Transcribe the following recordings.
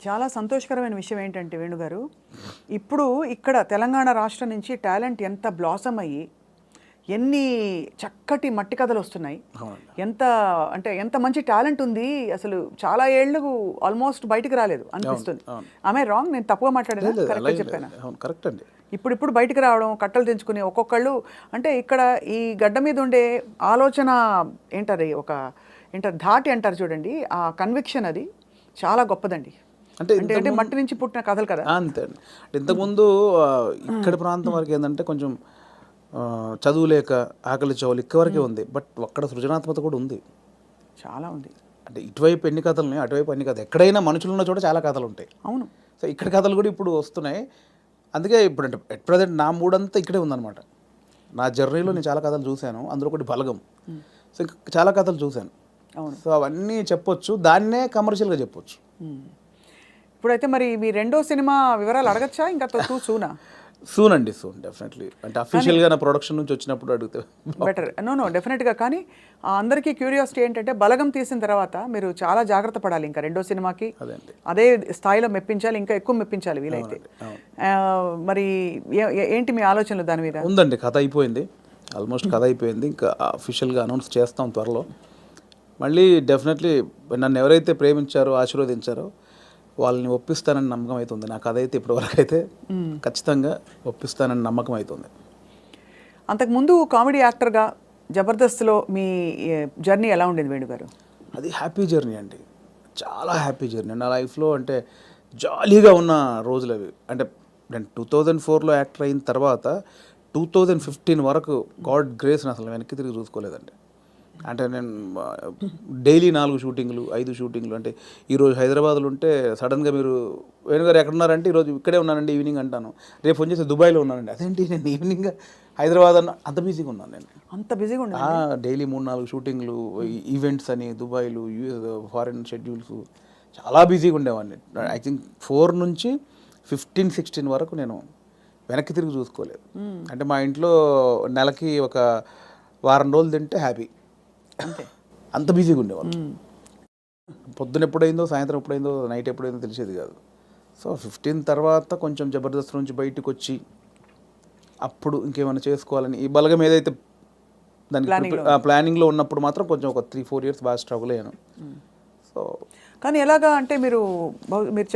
చాలా సంతోషకరమైన విషయం ఏంటంటే వేణుగారు, ఇప్పుడు ఇక్కడ తెలంగాణ రాష్ట్రం నుంచి టాలెంట్ ఎంత బ్లాసమ్ అయ్యి, ఎన్ని చక్కటి మట్టి కథలు వస్తున్నాయి. అవునండి. ఎంత అంటే ఎంత మంచి టాలెంట్ ఉంది. అసలు చాలా ఏళ్ళు ఆల్మోస్ట్ బయటికి రాలేదు అనిపిస్తుంది. అవును. ఆమె రాంగ్, నేను తప్పుగా మాట్లాడాను, లేదు, కరెక్ట్గా అలాగే చెప్పాను. లేదు. అవును, కరెక్ట్ అండి. ఇప్పుడు బయటికి రావడం, కట్టలు తెంచుకుని ఒక్కొక్కళ్ళు అంటే ఇక్కడ ఈ గడ్డ మీద ఉండే ఆలోచన ఏంటారు ధాటి అంటారు చూడండి, ఆ కన్విక్షన్ అది చాలా గొప్పదండి. అంటే అంటే మట్టి నుంచి పుట్టిన కథలు కదా. అంతే అండి. అంటే ఇంతకుముందు ఇక్కడి ప్రాంతం వరకు ఏంటంటే కొంచెం చదువు లేక ఆకలి చౌలు ఇక్కవరకే ఉంది. బట్ అక్కడ సృజనాత్మకత కూడా ఉంది, చాలా ఉంది. అంటే ఇటువైపు ఎన్ని కథలు అటువైపు ఎన్ని కథలు, ఎక్కడైనా మనుషులు ఉన్న చోట చాలా కథలు ఉంటాయి. అవును. సో ఇక్కడ కథలు కూడా ఇప్పుడు వస్తున్నాయి. అందుకే ఇప్పుడు అంటే ఎట్ ప్రజెంట్ నా మూడంతా ఇక్కడే ఉందన్నమాట. నా జర్నీలో నేను చాలా కథలు చూశాను, అందులో ఒకటి బలగం. సో ఇంకా చాలా కథలు చూశాను. అవును. సో అవన్నీ చెప్పొచ్చు, దాన్నే కమర్షియల్గా చెప్పొచ్చు. ఇప్పుడైతే మరి మీ రెండో సినిమా వివరాలు అడగచ్చా? ఇంకా సూనా? సూన్ అండి, సూన్ డెఫినెట్లీ. అంటే అఫీషియల్గా నా ప్రొడక్షన్ నుంచి వచ్చినప్పుడు అడిగితే బెటర్. నో డెఫినెట్గా. కానీ అందరికీ క్యూరియాసిటీ ఏంటంటే బలగం తీసిన తర్వాత మీరు చాలా జాగ్రత్త పడాలి. ఇంకా రెండో సినిమాకి అదే స్థాయిలో మెప్పించాలి, ఇంకా ఎక్కువ మెప్పించాలి వీలైతే. మరి ఏంటి మీ ఆలోచనలు దాని మీద? ఉందండి, కథ అయిపోయింది, ఆల్మోస్ట్ కథ అయిపోయింది. ఇంకా అఫీషియల్గా అనౌన్స్ చేస్తాం త్వరలో. మళ్ళీ డెఫినెట్లీ నన్ను ఎవరైతే ప్రేమించారో ఆశీర్వదించారో వాళ్ళని ఒప్పిస్తానని నమ్మకం అవుతుంది. నా కథ అయితే ఇప్పటివరకు అయితే ఖచ్చితంగా ఒప్పిస్తానని నమ్మకం అవుతుంది. అంతకుముందు కామెడీ యాక్టర్గా జబర్దస్త్లో మీ జర్నీ ఎలా ఉండేది వేణుగారు? అది హ్యాపీ జర్నీ అండి, చాలా హ్యాపీ జర్నీ నా లైఫ్లో. అంటే జాలీగా ఉన్న రోజులు అవి. అంటే నేను 2004లో యాక్టర్ అయిన తర్వాత 2015 వరకు గాడ్ గ్రేస్ని అసలు వెనక్కి తిరిగి చూసుకోలేదండి. అంటే నేను డైలీ 4 షూటింగ్లు 5 షూటింగ్లు. అంటే ఈరోజు హైదరాబాద్లో ఉంటే సడన్గా మీరు వేణుగారు ఎక్కడున్నారంటే ఈరోజు ఇక్కడే ఉన్నానండి ఈవినింగ్ అంటాను. రేపు ఫోన్ చేసి దుబాయ్లో ఉన్నానండి. అదేంటి నేను ఈవినింగ్ హైదరాబాద్ అన్న, అంత బిజీగా ఉన్నాను నేను. అంత బిజీగా ఉన్నా డైలీ 3-4 షూటింగ్లు, ఈవెంట్స్ అని దుబాయ్లు, యూఎస్ ఫారిన్ షెడ్యూల్స్, చాలా బిజీగా ఉండేవాడిని. ఐ థింక్ 4 నుంచి 15-16 వరకు నేను వెనక్కి తిరిగి చూసుకోలేదు. అంటే మా ఇంట్లో నెలకి ఒక వారం రోజులు తింటే హ్యాపీ, అంత బిజీగా ఉండేవాళ్ళు. పొద్దున ఎప్పుడైందో, సాయంత్రం ఎప్పుడైందో, నైట్ ఎప్పుడైందో తెలిసేది కాదు. సో 15 తర్వాత కొంచెం జబర్దస్త్ నుంచి బయటకు వచ్చి అప్పుడు ఇంకేమైనా చేసుకోవాలని ఈ బలగం ఏదైతే దానికి ప్లానింగ్లో ఉన్నప్పుడు మాత్రం కొంచెం ఒక 3-4 ఇయర్స్ బాగా స్ట్రగుల్ అయ్యాను. సో కానీ ఎలాగా అంటే మీరు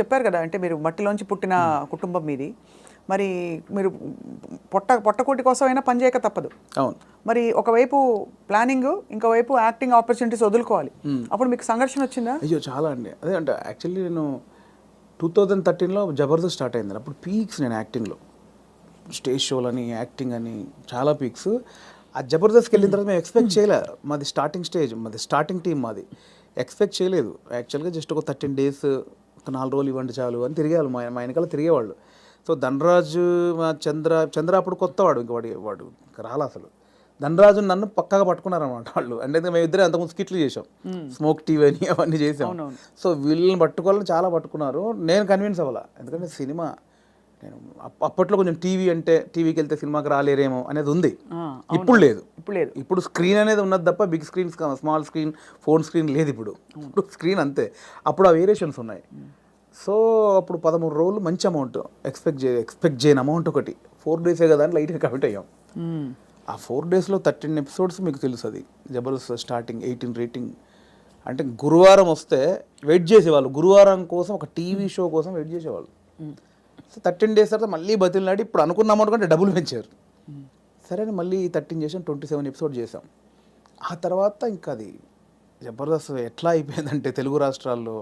చెప్పారు కదా, అంటే మీరు మట్టిలోంచి పుట్టిన కుటుంబం మీది. మరి మీరు పొట్టకూటి కోసం అయినా పనిచేయక తప్పదు. అవును. మరి ఒకవైపు ప్లానింగ్, ఇంకోవైపు యాక్టింగ్ ఆపర్చునిటీస్ వదులుకోవాలి. అప్పుడు మీకు సంఘర్షణ వచ్చిందా? అయ్యో చాలా అండి. అదే అంటే యాక్చువల్లీ నేను 2013లో జబర్దస్త్ స్టార్ట్ అయింది. అప్పుడు పీక్స్ నేను యాక్టింగ్లో, స్టేజ్ షోలని, యాక్టింగ్ అని చాలా పీక్స్. ఆ జబర్దస్త్కి వెళ్ళిన తర్వాత మేము ఎక్స్పెక్ట్ చేయలేదు. మాది స్టార్టింగ్ స్టేజ్, మాది స్టార్టింగ్ టీం, మాది ఎక్స్పెక్ట్ చేయలేదు. యాక్చువల్గా జస్ట్ ఒక 13 డేస్, ఒక 4 రోజులు ఇవ్వండి చాలు అని తిరిగేవాళ్ళు, మా వెనకాల తిరిగేవాళ్ళు. సో ధనరాజు, చంద్ర అప్పుడు కొత్తవాడు, ఇంక వాడు రాలా అసలు. ధనరాజు నన్ను పక్కగా పట్టుకున్నారన్నమాట వాళ్ళు. అంటే మేము ఇద్దరే అంతకుముందు స్కిట్లు చేసాం, స్మోక్ టీవీ అని అవన్నీ చేసాం. సో వీళ్ళని పట్టుకోవాలని చాలా పట్టుకున్నారు. నేను కన్విన్స్ అవ్వాలా, ఎందుకంటే సినిమా నేను అప్పట్లో కొంచెం టీవీ అంటే టీవీకి వెళ్తే సినిమాకి రాలేరేమో అనేది ఉంది. ఇప్పుడు లేదు. ఇప్పుడు స్క్రీన్ అనేది ఉన్నది తప్ప big screen, small screen, phone screen లేదు. ఇప్పుడు స్క్రీన్ అంతే. అప్పుడు ఆ వేరియేషన్స్ ఉన్నాయి. సో అప్పుడు 13 రోజులు మంచి అమౌంట్ ఎక్స్పెక్ట్ చేయని అమౌంట్ ఒకటి 4 డేసే కదా అని లైట్గా కమిట్ అయ్యాం. ఆ 4 డేస్లో 13 ఎపిసోడ్స్ మీకు తెలుసు. అది జబర్దస్త్ స్టార్టింగ్ 18 రేటింగ్. అంటే గురువారం వస్తే వెయిట్ చేసేవాళ్ళు, గురువారం కోసం ఒక టీవీ షో కోసం వెయిట్ చేసేవాళ్ళు. సో 13 డేస్ తర్వాత మళ్ళీ బతిలాడి ఇప్పుడు అనుకున్న అమౌంట్ కంటే డబుల్ పెంచారు. సరే అని మళ్ళీ 13 చేసాం, 27 ఎపిసోడ్ చేసాం. ఆ తర్వాత ఇంకా అది జబర్దస్త్ ఎట్లా అయిపోయిందంటే తెలుగు రాష్ట్రాల్లో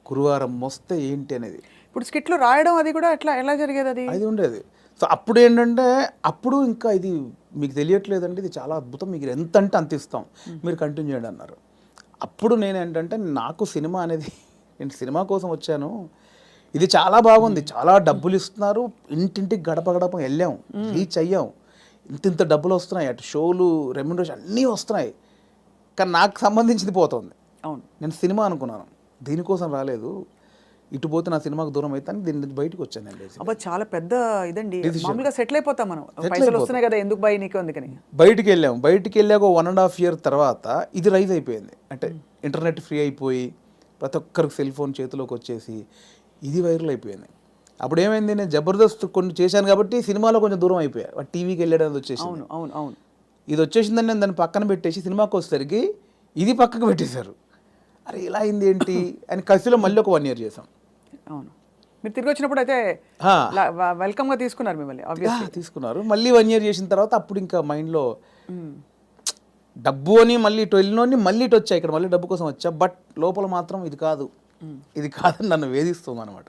గురువారం వస్తే ఏంటి అనేది. ఇప్పుడు స్కిట్లు రాయడం అది కూడా ఎలా జరిగేది? అది ఉండేది. సో అప్పుడు ఏంటంటే అప్పుడు ఇంకా ఇది మీకు తెలియట్లేదండి, ఇది చాలా అద్భుతం, మీకు ఎంత అంటే అంత ఇస్తాం, మీరు కంటిన్యూ చేయండి అన్నారు. అప్పుడు నేను ఏంటంటే నాకు సినిమా అనేది, నేను సినిమా కోసం వచ్చాను, ఇది చాలా బాగుంది, చాలా డబ్బులు ఇస్తున్నారు, ఇంటింటికి గడప గడప వెళ్ళాం, రీచ్ అయ్యాం, ఇంత డబ్బులు వస్తున్నాయి, అటు షోలు, రెమ్యునరేషన్ అన్నీ వస్తున్నాయి, కానీ నాకు సంబంధించింది పోతుంది. అవును, నేను సినిమా అనుకున్నాను, దీనికోసం రాలేదు, ఇటు పోతే నా సినిమాకు దూరం అయితే దీని నుంచి బయటకు వచ్చాను. అబ్బా చాలా పెద్ద ఇదండి. మామూలుగా సెటిల్ అయిపోతాం మనం, పైసలు వస్తున్నాయి కదా ఎందుకు బై నీకు అందుకని బయటికి వెళ్ళాము. బయటికి వెళ్ళాక 1.5 year తర్వాత ఇది రైజ్ అయిపోయింది. అంటే ఇంటర్నెట్ ఫ్రీ అయిపోయి ప్రతి ఒక్కరికి సెల్ ఫోన్ చేతిలోకి వచ్చేసి ఇది వైరల్ అయిపోయింది. అప్పుడు ఏమైంది, నేను జబర్దస్త్ కొన్ని చేశాను కాబట్టి సినిమాలో కొంచెం దూరం అయిపోయా, టీవీకి వెళ్ళడానికి వచ్చేసింది. అవును అవును అవును. ఇది వచ్చేసిందని నేను దాన్ని పక్కన పెట్టేసి సినిమాకి వచ్చేసరికి ఇది పక్కకు పెట్టేశారు. అరే ఇలా అయింది ఏంటి అని కసిలో మళ్ళీ ఒక 1 year చేసాం. అవును, మీరు తిరిగి వచ్చినప్పుడు అయితే వెల్కమ్గా తీసుకున్నారు మిమ్మల్ని, ఆబ్వియస్లీ తీసుకున్నారు. మళ్ళీ 1 year చేసిన తర్వాత అప్పుడు ఇంకా మైండ్లో డబ్బు అని మళ్ళీ ఇటు వెళ్ళినోని మళ్ళీ ఇటు వచ్చా, ఇక్కడ మళ్ళీ డబ్బు కోసం వచ్చా. బట్ లోపల మాత్రం ఇది కాదని నన్ను వేధిస్తుంది అనమాట.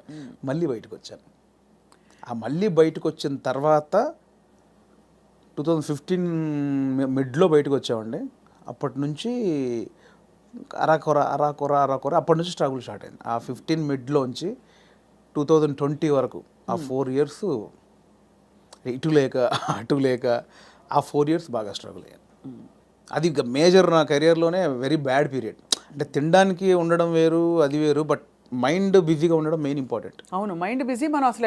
మళ్ళీ బయటకు వచ్చాను. ఆ మళ్ళీ బయటకు వచ్చిన తర్వాత 2015 మిడ్లో బయటకు వచ్చామండి. అప్పటి నుంచి అరాకొర అప్పటి నుంచి స్ట్రగుల్ స్టార్ట్ అయింది. ఆ 15 మిడ్లోంచి 2020 వరకు ఆ 4 years ఇటు లేక అటు లేక ఆ 4 years బాగా స్ట్రగుల్ అయ్యాను. అది ఇక మేజర్ నా కెరియర్లోనే వెరీ బ్యాడ్ పీరియడ్. అంటే తినడానికి ఉండడం వేరు, అది వేరు, బట్ మైండ్ బిజీగా ఉండడం మెయిన్ ఇంపార్టెంట్. అవును, మైండ్ బిజీ. మనం అసలు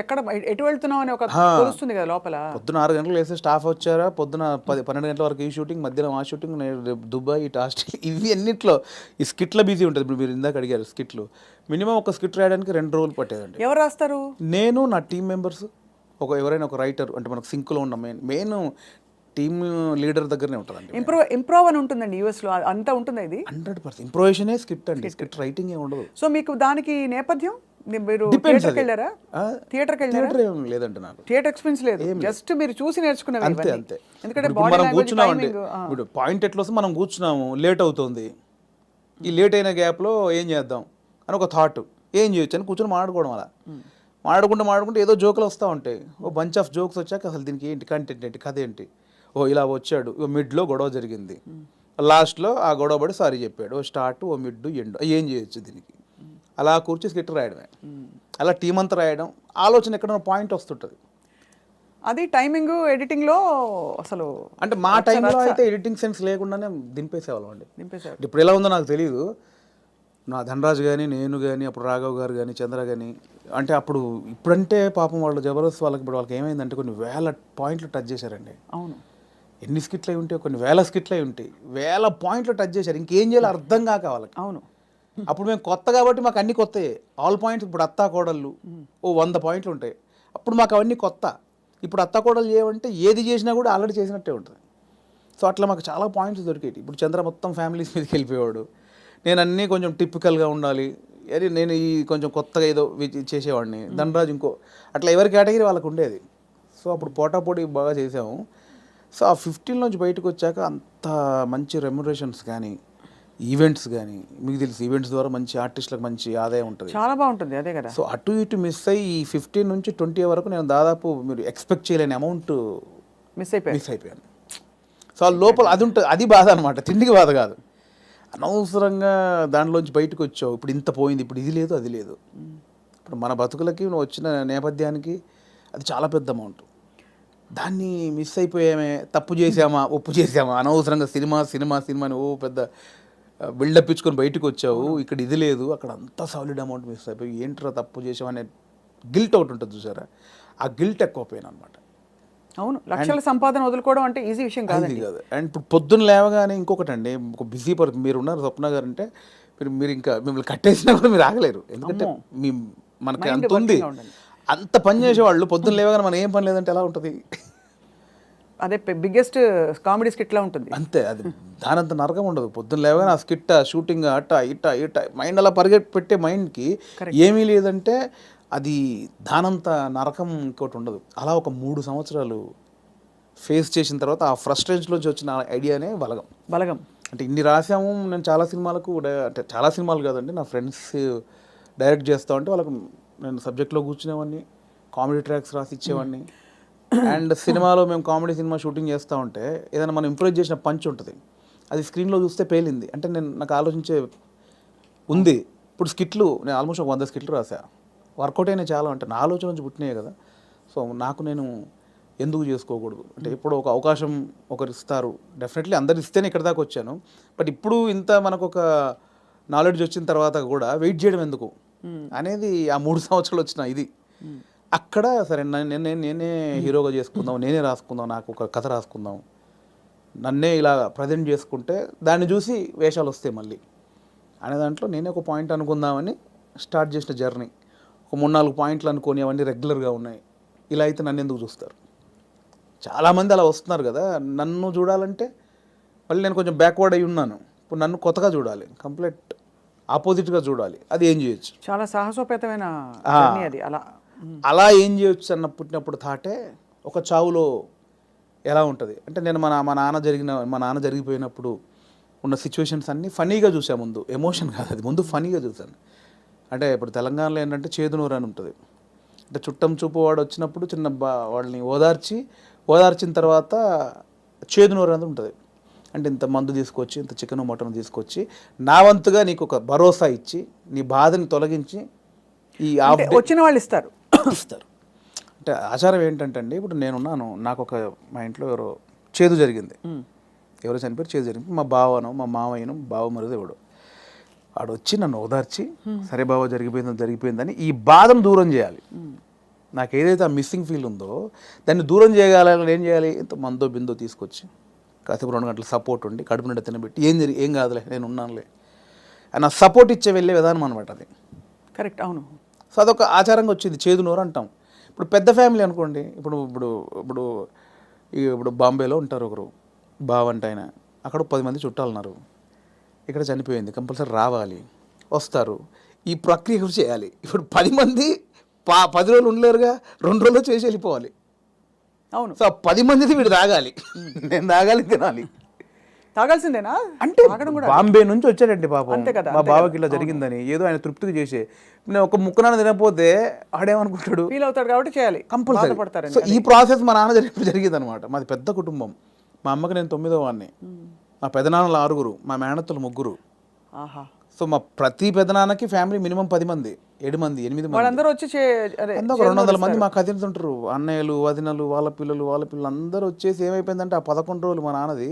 ఎటు వెళ్తున్నాం అని ఒక తెలుస్తుంది కదా లోపల. పొద్దున 6 గంటలకు వేస్తే స్టాఫ్ వచ్చారా, పొద్దున 12 గంటల వరకు ఈ షూటింగ్, మధ్యాహ్నం ఆ షూటింగ్, దుబాయ్, ఇటు హాస్టల్, ఇవి అన్నింటిలో ఈ స్కిట్లో బిజీ ఉంటుంది. ఇప్పుడు మీరు ఇందాక అడిగారు స్కిట్లు, మినిమం ఒక స్కిట్ రాయడానికి 2 రోజులు పట్టేదండి. ఎవరు రాస్తారు? నేను, నా టీం మెంబర్స్, ఎవరైనా ఒక రైటర్, అంటే మనకు సింక్లో ఉన్న మెయిన్ టీమ్ లీడర్ దగ్గరనే ఉంటుందండి. ఇంప్రూవ్ అని ఉంటుందండి యూఎస్లో, అంతా ఉంటుంది. ఇది 100% ఇంప్రూవేషనే స్క్రిప్ట్ అండి, స్క్రిప్ట్ రైటింగ్ ఏమి ఉండదు. సో మీకు దానికి నేపథ్యం, మీరు థియేటర్కి వెళ్ళారా? థియేటర్ ఏం లేదండి నాకు, థియేటర్ ఎక్స్పీరియన్స్ లేదు, జస్ట్ మీరు చూసి నేర్చుకునేవి. అంతే అంతే. ఎందుకంటే మనం కూర్చున్నామండి, ఇప్పుడు పాయింట్ ఎట్లా వస్తే మనం కూర్చున్నాము, లేట్ అవుతుంది, ఈ లేట్ అయిన గ్యాప్లో ఏం చేద్దాం అని ఒక థాట్, ఏం చేయొచ్చు అని కూర్చొని మాట్లాడుకోవడం. అలా మాట్లాడుకుంటే ఏదో జోకులు వస్తూ ఉంటాయి. ఓ బంచ్ ఆఫ్ జోక్స్ వచ్చాక అసలు దీనికి ఏంటి కంటెంట్ ఏంటి, కథ ఏంటి, ఓ ఇలా వచ్చాడు, ఓ మిడ్లో గొడవ జరిగింది, లాస్ట్లో ఆ గొడవ పడి సారీ చెప్పాడు, ఓ స్టార్ట్, ఓ మిడ్, ఎండ్, ఏం చేయొచ్చు దీనికి, అలా కూర్చి స్కిట్ రాయడమే. అలా టీం అంతా రాయడం, ఆలోచన ఎక్కడ పాయింట్ వస్తుంటుంది. అది టైమింగ్ ఎడిటింగ్లో అసలు, అంటే మా టైంలో అయితే ఎడిటింగ్ సెన్స్ లేకుండానే దింపేసేవాళ్ళం అండి. దింపేసేవాళ్ళు. ఇప్పుడు ఎలా ఉందో నాకు తెలియదు. నా ధనరాజు కానీ, నేను కానీ, అప్పుడు రాఘవ్ గారు కానీ, చంద్ర కానీ, అంటే అప్పుడు ఇప్పుడంటే పాపం వాళ్ళు జబర్దస్త్ వాళ్ళకి ఇప్పుడు వాళ్ళకి ఏమైందంటే కొన్ని 1000 పాయింట్లు టచ్ చేశారండి. అవును, ఎన్ని స్కిట్లు అయి ఉంటాయి, కొన్ని 1000 స్కిట్లు అయి ఉంటాయి, 1000 పాయింట్లు టచ్ చేశారు. ఇంకేం చేయాలో అర్థం కాక వాళ్ళకి. అవును, అప్పుడు మేము కొత్త కాబట్టి మాకు అన్ని కొత్తయే. ఆల్ పాయింట్స్ ఇప్పుడు అత్తా కోడళ్ళు ఓ 100 పాయింట్లు ఉంటాయి, అప్పుడు మాకు అవన్నీ కొత్త. ఇప్పుడు అత్తా కోడలు చేయమంటే ఏది చేసినా కూడా ఆల్రెడీ చేసినట్టే ఉంటుంది. సో అట్లా మాకు చాలా పాయింట్స్ దొరికేవి. ఇప్పుడు చంద్ర మొత్తం ఫ్యామిలీస్ మీదకి వెళ్ళిపోయేవాడు, నేను అన్నీ కొంచెం టిపికల్గా ఉండాలి, అరే నేను ఈ కొంచెం కొత్తగా ఏదో చేసేవాడిని, ధనరాజు ఇంకో, అట్లా ఎవరి కేటగిరీ వాళ్ళకు ఉండేది. సో అప్పుడు పోటాపోటీ బాగా చేసాము. సో ఆ 15 నుంచి బయటకు వచ్చాక అంత మంచి రెమ్యునరేషన్స్ కానీ, ఈవెంట్స్ కానీ, మీకు తెలుసు ఈవెంట్స్ ద్వారా మంచి ఆర్టిస్టులకు మంచి ఆదాయం ఉంటుంది, చాలా బాగుంటుంది. అదే కదా. సో అటు ఇటు మిస్ అయ్యి ఈ 15 నుంచి 20 వరకు నేను దాదాపు మీరు ఎక్స్పెక్ట్ చేయలేని అమౌంట్ మిస్ అయిపోయాను. సో ఆ లోపల అది ఉంటుంది, అది బాధ అనమాట, తిండికి బాధ కాదు. అనవసరంగా దాంట్లోంచి బయటకు వచ్చావు, ఇప్పుడు ఇంత పోయింది, ఇప్పుడు ఇది లేదు అది లేదు. ఇప్పుడు మన బతుకులకి నువ్వు వచ్చిన నేపథ్యానికి అది చాలా పెద్ద అమౌంట్. దాన్ని మిస్ అయిపోయామే, తప్పు చేసామా, ఒప్పు చేసామా, అనవసరంగా సినిమాని ఓ పెద్ద బిల్డప్ ఇచ్చుకొని బయటకు వచ్చావు, ఇక్కడ ఇది లేదు, అక్కడ అంతా సాలిడ్ అమౌంట్ మిస్ అయిపోయి ఏంట్రా తప్పు చేసామనే గిల్ట్ ఒకటి ఉంటుంది చూసారా, ఆ గిల్ట్ ఎక్కువ పోయాను అనమాట. అవును, లక్షల సంపాదన వదులుకోవడం అంటే ఈజీ విషయం కాదు. అండ్ ఇప్పుడు పొద్దున్న లేవగానే ఇంకొకటి అండి, ఒక బిజీ పర్సన్ మీరు ఉన్నారు స్వప్న గారు అంటే, మీరు ఇంకా మిమ్మల్ని కట్టేసినా కూడా మీరు ఆగలేరు, ఎందుకంటే మనకి అంత ఉంది, అంత పని చేసేవాళ్ళు పొద్దున్న లేవగానే మనం ఏం పని లేదంటే ఎలా ఉంటుంది. అదే బిగ్గెస్ట్ కామెడీ స్కిట్లా ఉంటుంది. అంతే, అది దానంత నరకం ఉండదు. పొద్దున్న లేవగానే ఆ స్కిట్, షూటింగ్, అట్ట ఇట్ట మైండ్ అలా పెట్టే మైండ్కి ఏమీ లేదంటే అది దానంత నరకం ఇంకోటి ఉండదు. అలా ఒక 3 సంవత్సరాలు ఫేస్ చేసిన తర్వాత ఆ ఫ్రస్ట్రేషన్లోంచి వచ్చిన ఐడియానే బలగం. అంటే ఇన్ని రాసాము, నేను చాలా సినిమాలకు, అంటే చాలా సినిమాలు కాదండి, నా ఫ్రెండ్స్ డైరెక్ట్ చేస్తా ఉంటే వాళ్ళకు నేను సబ్జెక్ట్లో కూర్చునేవాడిని, కామెడీ ట్రాక్స్ రాసి ఇచ్చేవాడిని. అండ్ సినిమాలో మేము కామెడీ సినిమా షూటింగ్ చేస్తూ ఉంటే ఏదైనా మనం ఇంప్రూవ్ చేసిన పంచ్ ఉంటుంది, అది స్క్రీన్లో చూస్తే పేలింది అంటే నాకు ఆలోచించే ఉంది. ఇప్పుడు స్కిట్లు నేను ఆల్మోస్ట్ ఒక 100 స్కిట్లు రాసా, వర్కౌట్ అయినా చాలా, అంటే నా ఆలోచన నుంచి పుట్టినాయి కదా. సో నాకు నేను ఎందుకు చేసుకోకూడదు, అంటే ఇప్పుడు ఒక అవకాశం ఒకరు ఇస్తారు, డెఫినెట్లీ అందరు ఇస్తేనే ఇక్కడ దాకా వచ్చాను. బట్ ఇప్పుడు ఇంత మనకు ఒక నాలెడ్జ్ వచ్చిన తర్వాత కూడా వెయిట్ చేయడం ఎందుకు అనేది ఆ 3 సంవత్సరాలు వచ్చిన ఇది. అక్కడ సరే నేనే హీరోగా చేసుకుందాం, నేనే రాసుకుందాం, నాకు ఒక కథ రాసుకుందాం, నన్నే ఇలా ప్రజెంట్ చేసుకుంటే దాన్ని చూసి వేషాలు వస్తాయి మళ్ళీ అనే దాంట్లో నేనే ఒక పాయింట్ అనుకుందామని స్టార్ట్ చేసిన జర్నీ. ఒక 3-4 పాయింట్లు అనుకొని అవన్నీ రెగ్యులర్గా ఉన్నాయి, ఇలా అయితే నన్ను ఎందుకు చూస్తారు? చాలామంది అలా వస్తున్నారు కదా, నన్ను చూడాలంటే మళ్ళీ నేను కొంచెం బ్యాక్వర్డ్ అయి ఉన్నాను, ఇప్పుడు నన్ను కొత్తగా చూడాలి, కంప్లీట్ ఆపోజిట్గా చూడాలి, అది ఏం చేయొచ్చు? చాలా సాహసోపేతమైన journey అది అలా. అలా ఏం చేయొచ్చు అన్న పుట్టినప్పుడు థాటే ఒక చావులో ఎలా ఉంటుంది అంటే, నేను మా నాన్న జరిగిపోయినప్పుడు ఉన్న సిచ్యువేషన్స్ అన్నీ ఫనీగా చూసా, ముందు ఎమోషన్ కాదు అది, ముందు ఫనీగా చూశాను. అంటే ఇప్పుడు తెలంగాణలో ఏంటంటే చేదునూరు అని ఉంటుంది, అంటే చుట్టం చూపు వాడు వచ్చినప్పుడు వాళ్ళని ఓదార్చిన తర్వాత చేదునూరు అనేది ఉంటుంది. అంటే ఇంత మందు తీసుకొచ్చి, ఇంత చికెన్ మటన్ తీసుకొచ్చి నా వంతుగా నీకు ఒక భరోసా ఇచ్చి, నీ బాధని తొలగించి ఈ వచ్చిన వాళ్ళు ఇస్తారు. అంటే ఆచారం ఏంటంటే అండి, ఇప్పుడు నేనున్నాను, నాకు మా ఇంట్లో చేదు జరిగింది, ఎవరో చనిపోయారు, చేదు జరిగింది, మా బావను మా మామయ్యను బావ మరుదు ఎవడు వాడు వచ్చి నన్ను ఓదార్చి, సరే బావ జరిగిపోయిందని ఈ బాధను దూరం చేయాలి. నాకు ఏదైతే ఆ మిస్సింగ్ ఫీల్ ఉందో దాన్ని దూరం చేయగలని ఏం చేయాలి? ఇంత మందో బిందో తీసుకొచ్చి కాసేపు 2 గంటలు సపోర్ట్ ఉండి కడుపు నిండా తినబెట్టి ఏం కాదులే నేను ఉన్నానులే అని ఆ సపోర్ట్ ఇచ్చే వెళ్ళే విధానం అనమాట అది. కరెక్ట్, అవును. సో అదొక ఆచారంగా వచ్చింది, చేదునూరు అంటాం. ఇప్పుడు పెద్ద ఫ్యామిలీ అనుకోండి, ఇప్పుడు బాంబేలో ఉంటారు ఒకరు బావంట ఆయన, అక్కడ 10 మంది చుట్టాలు ఉన్నారు, ఇక్కడ చనిపోయింది, కంపల్సరీ రావాలి, వస్తారు, ఈ ప్రక్రియ చేయాలి. ఇప్పుడు 10 మంది 10 రోజులు ఉండలేరుగా, 2 రోజులు చేసి వెళ్ళిపోవాలి. అవును. సో 10 మందిది వీడు తాగాలి, నేను తాగాలి, తినాలి, తాగాల్సిందేనా అంటే బాంబే నుంచి వచ్చాడండి పాపం, అంతే కదా, మా బావకి ఇలా జరిగిందని ఏదో ఆయన తృప్తిగా చేసే, నేను ఒక ముక్కనాన్ని తినకపోతే ఆడేమనుకుంటాడు, ఫీల్ అవుతాడు కాబట్టి చేయాలి, కంపల్సరీ. సో ఈ ప్రాసెస్ మా నాన్న జరిగింది అనమాట. మాది పెద్ద కుటుంబం, మా అమ్మకి నేను 9వ వాడిని, మా పెదనాన్నలు 6, మా మేనత్తలు 3. ఆహా. సో మా ప్రతి పెదనాన్నకి ఫ్యామిలీ మినిమం 10 మంది, 7 మంది, 8 మంది, వాళ్ళందరూ వచ్చి ఒక 200 మంది మా కజిన్స్ ఉంటారు, అన్నయ్యలు వదినలు వాళ్ళ పిల్లలు అందరూ వచ్చేసి ఏమైపోయిందంటే ఆ 11 రోజులు మా నాన్నది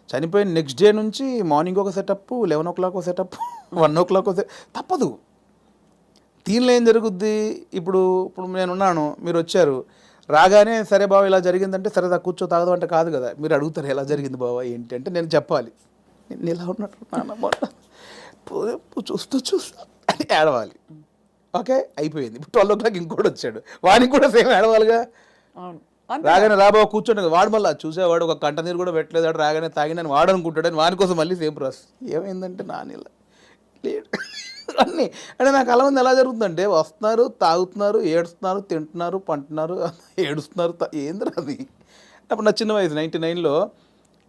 చనిపోయిన నెక్స్ట్ డే నుంచి మార్నింగ్ ఒక సెటప్, 11 o'clock ఒక సెటప్, 1 o'clock తప్పదు. దీనిలో ఏం జరుగుద్ది, ఇప్పుడు నేనున్నాను, మీరు వచ్చారు, రాగానే సరే బావ ఇలా జరిగిందంటే సరే కూర్చో తాగదు అంటే కాదు కదా, మీరు అడుగుతారు ఎలా జరిగింది బావ ఏంటి అంటే, నేను చెప్పాలి, నేను ఇలా ఉన్నట్టు నాన్న చూస్తూ అని ఏడవాలి. ఓకే అయిపోయింది. ఇప్పుడు 12 o'clock ఇంకోటి వచ్చాడు, వాడికి కూడా సేమ్ ఏడవాలిగా. రాగానే రాబావ కూర్చోండి, వాడు మళ్ళీ చూసేవాడు ఒక కంట నీరు కూడా పెట్టలేదు, వాడు రాగానే తాగినని వాడు అనుకుంటాడని వాని కోసం మళ్ళీ సేమ్ ప్రాసెస్. ఏమైందంటే నానిలా లేడు అన్నీ అంటే నాకు అలా ఉంది. ఎలా జరుగుతుందంటే వస్తున్నారు, తాగుతున్నారు, ఏడుస్తున్నారు, తింటున్నారు, పంటున్నారు, ఏడుస్తున్నారు, ఏంద్రా అది. అప్పుడు నా చిన్న వయసు 99లో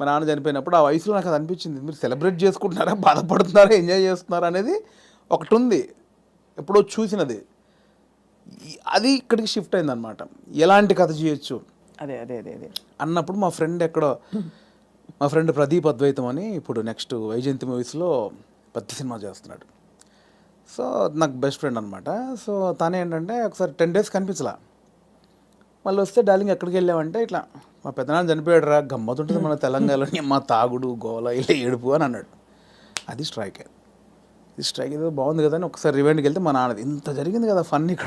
మా నాన్న చనిపోయినప్పుడు ఆ వయసులో నాకు అది అనిపించింది, మీరు సెలబ్రేట్ చేసుకుంటున్నారా, బాధపడుతున్నారా, ఎంజాయ్ చేస్తున్నారా అనేది ఒకటి ఉంది, ఎప్పుడో చూసినది. అది ఇక్కడికి షిఫ్ట్ అయిందనమాట. ఎలాంటి కథ చేయొచ్చు అదే అదే అదే అదే అన్నప్పుడు మా ఫ్రెండ్ ప్రదీప్ అద్వైతం అని ఇప్పుడు నెక్స్ట్ వైజయంతి మూవీస్లో పెద్ద సినిమా చేస్తున్నాడు. సో నాకు బెస్ట్ ఫ్రెండ్ అనమాట. సో తనే ఏంటంటే ఒకసారి 10 days కనిపించలా, మళ్ళీ వస్తే డార్లింగ్ ఎక్కడికి వెళ్ళామంటే ఇట్లా మా పెద్దనాన్న చనిపోయాడు రా, గమ్మతుంటుంది మన తెలంగాణలో, మా తాగుడు గోల ఇలా ఏడుపు అని అన్నాడు. అది స్ట్రైక్ ఏదో బాగుంది కదా అని ఒకసారి రివెండ్కి వెళ్తే మా నాన్నది ఇంత జరిగింది కదా ఫన్ ఇక్కడ